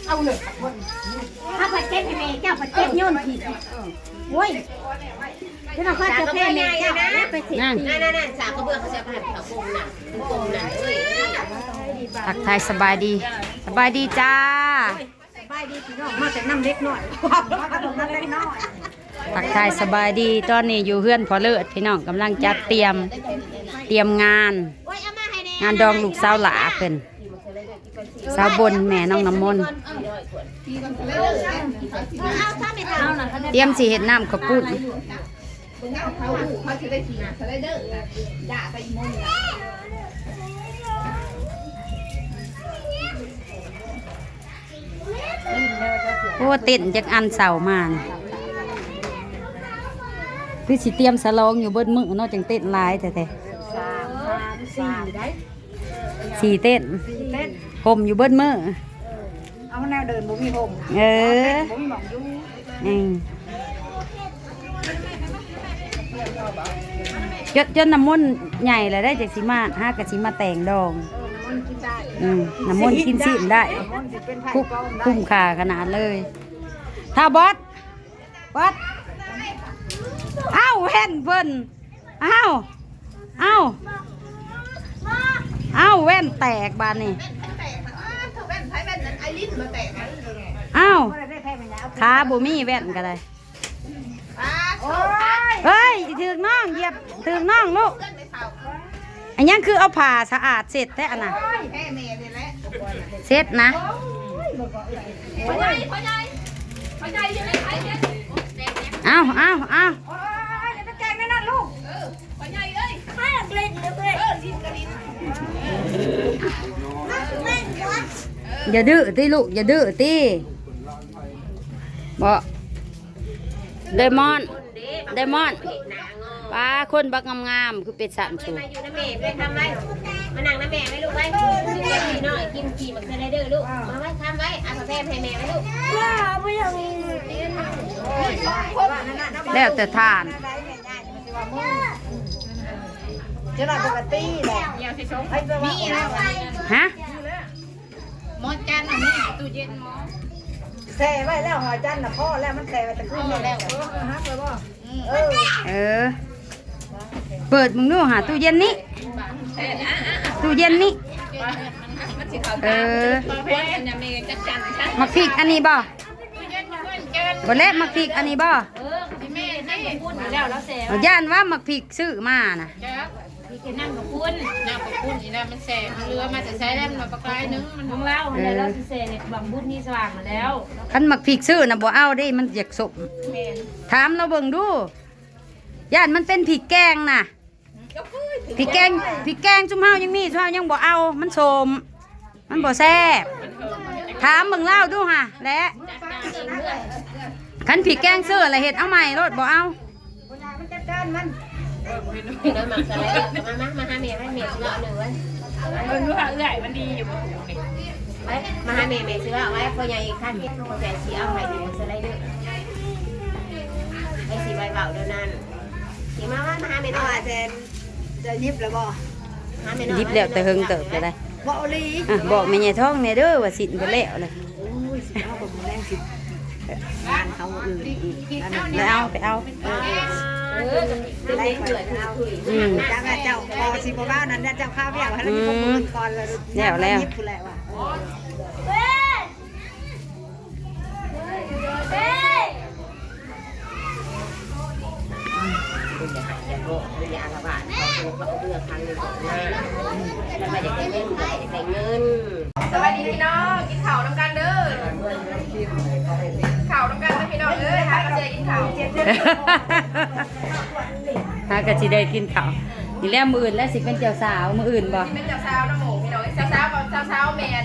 เอาเลยถ้าผัดเก็บให้แม่เจ้าผัดเก็บโยนผิดโอ้ยพี่น้องเขาจะแพ้แม่เจ้าไปสินั่นสากกระเบื้องเขาจะไปให้เขากลมน่ะกลมน่ะทักทายสบายดีจ้าสบายดีพี่น้องมาแต่น้ำเล็กหน่อยมาแต่น้ำเล็กน้อยทักทายสบายดีตอนนี้อยู่เฮือนพอเลิศพี่น้องกำลังจัดเตรียมงานดองลูกสาวหลาเพิ่นสาวบนแม่น้องน้ำมนต์เตรียมสิเฮ็ดน้ำข้าวปุ้นโอ้เต้นจากอันเสามาคือสิเตรียมสลองอยู่เบิดมื้อเนาะจังเต้นหลายแต่สี่เต้นผมอยู่เบิ้ลมือเอาแนวเดินบุมีผมบุมีหมองยุ่จนน้ำมันใหญ่เลยได้จากสิมา5กะสิมาแต่งดองน้ำมันกินสิมได้คุ้มค่าขนาดเลยถ้าบอสเอ้าเห็นเพิ่นเอ้าแว่นแตกบานนี่อ้าวขาบุมี่แว่นก็ได้เฮ้ยถึงน้องเหยียบถึงน้องลูกอันนี้คือเอาผ่าสะอาดเสร็จแท้อันน่ะเสร็จนะเอาอย่าดื้อตีลูกอย่าดื้อตีบอกไดมอนปลาคนบักงามคือเป็ดสามสูมาอยู่น้ำแม่ไปทำไว้มานั่งน้ำแม่ไว้ลูกไว้กินหน่อยกินขี่มันจะได้ดื้อลูกมาไว้ทำไว้เอาแพร่ให้แม่ไว้ลูกแล้วแต่ทานจะหน่อยปกติแหละมีแล้วฮะหมดจานอันนี้ตู้เย็นหมอแช่ไว้แล้วหอยจันน่ะพ่อแล้วมันแช่ไว้ตะขึ้นแล้วฮักเลยบ่เปิดมึงดูหาตู้เย็นนี้มักพริกอันนี้บ่เละมักพริกอันนี้บ่ย่านว่ามักพริกซื้อมาน่ะพี่นั่งกับปุ้นอีน่ะมันแสงเรือมาจะใช้แล้วมันมาประกายนึงมันของเราแล้วเราสิเสกบังบุญนี่สว่างมาแล้วคันมักพริกซื้อน่ะบ่เอาได้มันอยากสมถามเราเบิ่งดูย่านมันเป็นพริกแกงน่ะพริกแกงจุ่มเฮายังมีจุ่มเฮายังบ่เอามันสมมันบ่แซ่บถามเบิ่งเล่าดูห่ะและคันพริกแกงซื้ออะไรเฮ็ดเอาใหม่รถบ่เอามันจัดการมันเดินมาอะไรมาหาเมียให้เมียซื้อเอาหนึ่งไว้รู้ว่าใหญ่มันดีอยู่ไว้มาหาเมียซื้อเอาไว้พอใหญ่ขั้นพอใหญ่สีเอาให้ดีมันสไลเดอร์ไอ้สีใบเบาเดินนั่นสีมาว่ามาหาเมียอาจะยิบแล้วบ่ยิบแล้วแต่เฮิงเติบจะได้บอกแม่ใหญ่ท้องเนี่ยเด้อว่าสินก็แล้วเลยเอาบ่แรงสิงานเขาอื่นแล้วไปเอาไล่เกลือเอาจ้าเจ้าพอสิบ่ว่านั้นเจ้าข้าวเบี้ยให้เรามีคนอื่นก่อนแล้วยิบผู้แหละว่ะสวัสดีพี่น้องกินข้าวน้ำกันเด้อข้าวน้ำกันพี่น้องหากระเจกินข้าวหากระจีได้กินข้าวนี่แล้วมืออื่นแล้วสิเป็นเจ้าสาวมืออื่นบ่เป็นเจ้าสาวน้ำหมูพี่น้องเจ้าสาวแมน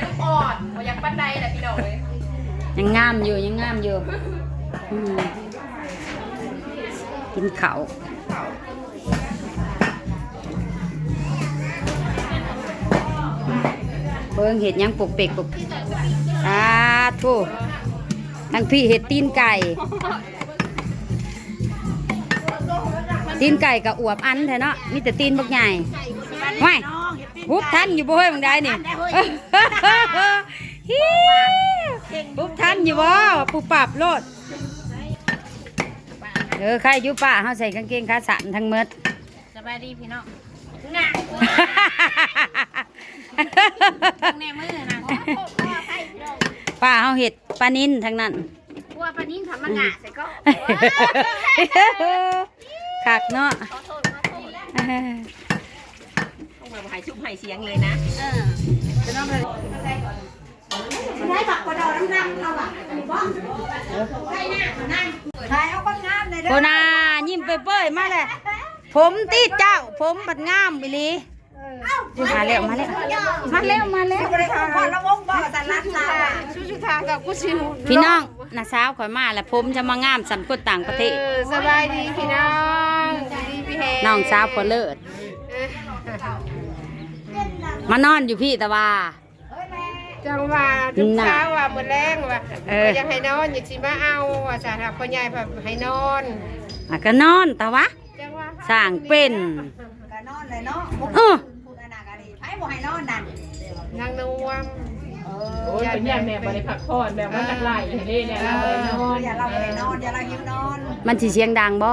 ลูกอ่อนอยากปั้นใดแหละพี่น้องเลยยังงามอยู่กินข้าวเบิ่งเห็ดยังปกเปกปกทูทั้งพี่เห็ดตีนไก่กับอวบอันแท้เนาะมีแต่ตีนบักใหญ่ไว้ ปุ๊บทันอยู่บ่เฮ้ยมึงได้นี่ฮิปุ๊บทันอยู่บ่ปุ๊บปรับโลดใครอยู่ป่าเฮาใส่กางเกงขาสั้นทั้งหมด สบายดีพี่น้องงะแน่มือนะ ป่าเฮาเฮ็ดปลานิลทั้งนั้น กลัวปลานิ่มทำมังงะใส่ก็ คักเนาะ ต้องมาหายชุบหายเสียงเลยนะ จะน้องเลยได้บักกระดอน้ำหนักเอาบักบ้องใช่หน้านั่งถ่ายเอาก้อนงามเลยเด้ โคนายิ้มเปื่อยๆมาเลยผมตีเจ้าผมบัดงามอีหลีมาแล้วพอละวงบ่แต่รักษาชุทางกับกูชิว พี่น้องน้าสาวข่อยมาแล้วผมจะมางามสันคนต่างประเทศ สบายดีพี่น้องดีพี่เฮ น้องสาวพอเลิศมานอนอยู่พี่ตะวา จังว่าทุกเช้าว่ามื้อแรงว่าอยากให้นอนอย่าสิมาเอาว่าสาหักพ่อใหญ่แบบให้นอน ก็นอนตะวะ จังว่า สร้างเป็น ก็นอนเลยเนาะ เออ พูดอนาคตดีไผบ่ให้นอนนั่น นางนวม โอ้ยเป็นอย่างแม่บริพักผ่อนแบบว่าตักไหลให้เล่เนี่ยเราไปนอน อย่าเราไปนอนอย่าเราหิวนอน มันสิเสียงดังบ่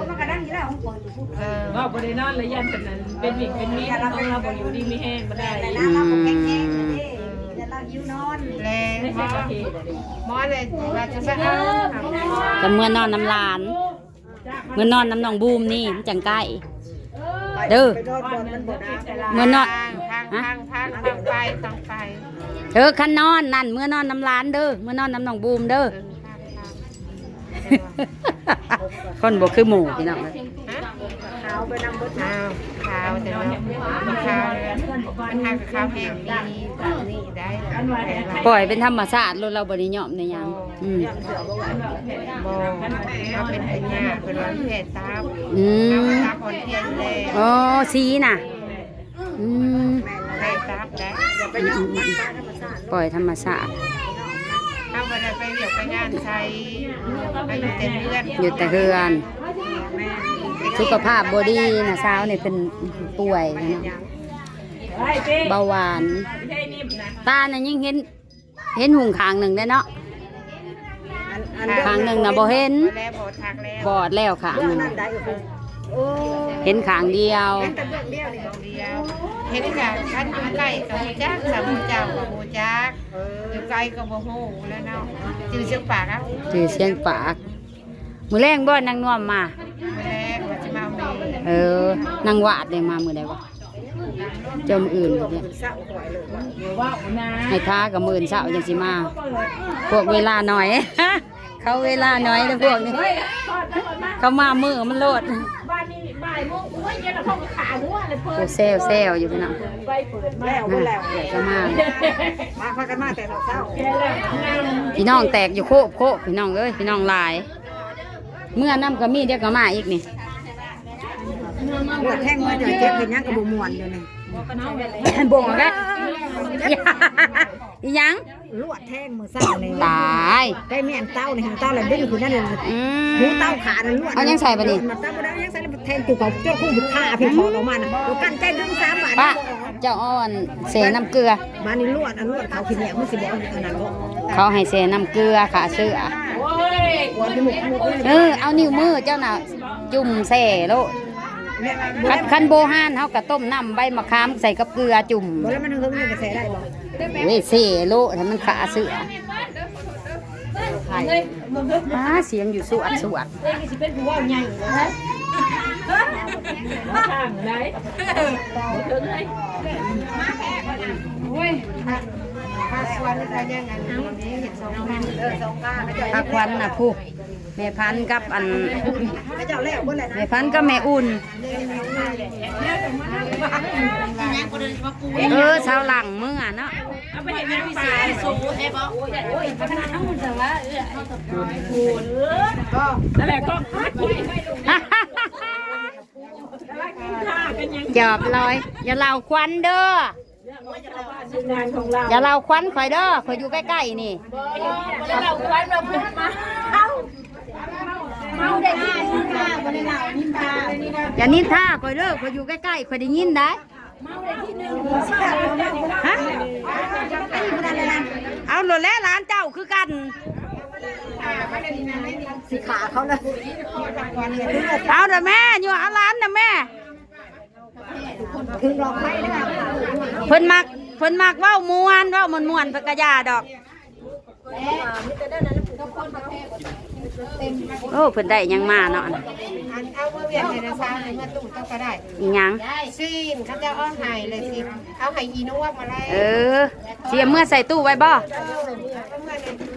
มันก็ดังอยู่แล้วของเปิดอยู่พูด ก็บริโนอนแล้วยันเป็นนั้นเป็นหมิ่งเป็นมีดต้องเราบอกอยู่ดีไม่แห้งมาได้ แต่น้ำเราแข็งๆนี่อย่าเราหิวนอน แรง ไม่ใช่กระเทย หมอเลยว่าจะมาเอา ก็เมื่อนอนน้ำลานเมื่อนอนน้ำน้องบูมนี่มันจังใกล้เด้อเมื่อนอน พังไปคันนอนนั่นเมื่อนอนน้ำลานเด้อเมื่อนอนน้ำน้องบูมเด้อคนบ่คือหมู่พี่น้อง ขาวไปนำบดขาวแต่ว่าขาวมันทางขาวแห้งดีแบบนี้ได้ ปล่อยเป็นธรรมชาติเราบ่ได้ยอมในหยังบ่มาเป็นปัญญาเป็นวันเพศตาตาผลเทียนเลย อ๋อสีน่ะเพศตาได้ ปล่อยธรรมชาติ เข้าไปได้ไปเรียกไปงานใช้ไปอยู่แต่เลือด อยู่แต่เฮือนสุขภาพบ่ดีนะสาวนี่เป็นป่วยนะเบาหวานตาน่ะยิ่งเห็นหุงข้างหนึ่งได้เนาะข้างหนึ่งน่ะบ่เห็นบอดแล้วข้างหนึ่งเห็นข้างเดียว เห็นจากชั้นอยู่ใกล้กับหูจักสามหูจักกับหูจักอยู่ไกลกับบ่ฮู้แล้วเนาะจื่อเสียงปากครับ ถือเสียงปากมื้อแรงบ่นางน่วมมา แรกว่าจะมาเอา นางวาดได้มามื้อใดวะเจ้ามื้ออื่นเนี่ย ว่านา ให้ท้ากับมื้ออื่นเช้าจังสิมาพวกเวลาหน่อย เขาเวลาน้อยนะพวกนี้เขามามื้อมันโลด บ้านนี้บ่ายโมงโอ้ยเย็นแล้วเขาขาหัวเลยเพิ่น เซลอยู่พี่น้อง ไปเปิดมา แล้ว จะมา มาพากันมาแต่เช้า พี่น้องแตกอยู่โคพี่น้องเอ้ยพี่น้องหลาย เมื่อน้ำก็มีเดี๋ยวก็มาอีกนี่ ปวดแข้งมือหน่อยเจ็บเป็นยังกระบุมวนอยู่นี่ บ่งแล้วอีหยัง ลวดแท่งมือเศร้าเลย ตาย ได้เมียนเต้าในหางเต้าแล้วดึงคือนั่นเลย อืม หูเต้าขาดลวด เอายังใส่ปะนี่ มันเต้าไม่ได้ยังใส่แทงตัวเขาเจ้าคู่บุกฆ่าพี่ถอดออกมาน่ะตัวกันใจดึง3 บาท ป้าเจ้าอ่อนเสน้ำเกลือ บ้านนี้ลวดเขาขี้เหนียวมันสิบ่เอาอันนั้นบ่ เขาให้เสน้ำเกลือขาเสื้อ โอ้ย ปวดที่หมุกเลย เอานิ้วมือเจ้าน่ะจุ่มเสโลดคันโบฮานเขากระต้มน้ำใบมะขามใส่กับเกลือจุ่ม บ่แล้วมันหึงนี่ก็ใส่ได้บ่ เว้ยเสโลถ้ามันขาเสื้อเสียงอยู่สวด ข้างไหนถึงไหน ถ้าสวนได้ยังอันนี้เห็น2คัน2 ข้างแล้วจะ พักวันน่ะผู้แม่พันกับอัน เจ้าแล้วบ่แล้วนะ แม่พันกับแม่อุ่นเช้าหลังมื้อเนาะ เอาไปให้แม่พี่สายสูงให้บอกโอ้ยขนาดนั้นมันจะว่าก็นั่นแหละก็จอบลอยอย่าเล่าควันเด้อ งานของเรา อย่าเล่าควันข่อยเด้อข่อยอยู่ใกล้ๆนี่ เราควันเราพูดมาเมาได้ที่นี่ค่ะ อย่านินท่าข่อยเด้อข่อยอยู่ใกล้ๆข่อยได้ยินได้ ฮะเอาโหลดแล้วร้านเจ้าคือกัน สิขาเขาเลย เอาเด้อแม่อยู่เอาร้านนะแม่ คือรองไม้นะคะ เพิ่นมักเว้ามวนเว้ามวนเพิ่นก็ย่าดอกโอ้เพิ่นได้หยังมาเนาะ อันเอาเมื่อเวียนในนาซาในเมื่อตู้ต้องก็ได้ อีหยัง ซีนเขาจะเอาไห้เลยสิเอาไห้ยีนวกมาเลย เออเสียเมื่อใส่ตู้ไว้บ่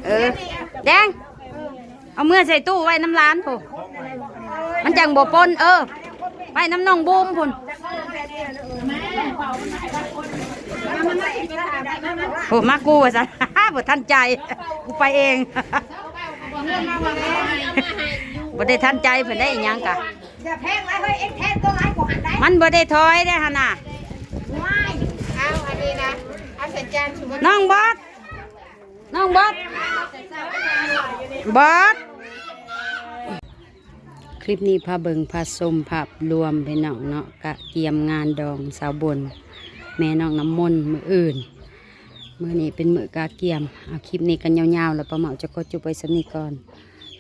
เออแดงเอาเมื่อใส่ตู้ไว้น้ำร้านพุ่นมันจังบ่ปนไว้น้ำนองบูมพุ่นโอ้มากูว่าซะ บ่ทันใจกูไปเองบ่ได้ทันใจเพิ่นได้อีหยังกะ อย่าแพงไรเฮ้ยเอ็กแทนก็ไรกว่าหันได้ มันบ่ได้ถอยได้หั่นน่ะ เอาอันนี้นะเอาใส่จานชูบ น้องบอสคลิปนี้พาเบิงพาชมภาพรวมไปน้องเนาะกะเกียมงานดองสาวบนแม่น้องน้ำมนต์มืออื่นมือนี้เป็นมือกาเกียมเอาคลิปนี้กันยาวๆแล้วป้าเหมาจะก็จุบไปสำนีก่อน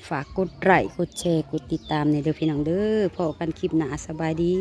ฝากกดไลค์กดแชร์กดติดตามในเด้อพี่น้องเด้อพอกันคลิปหน้าสบายดี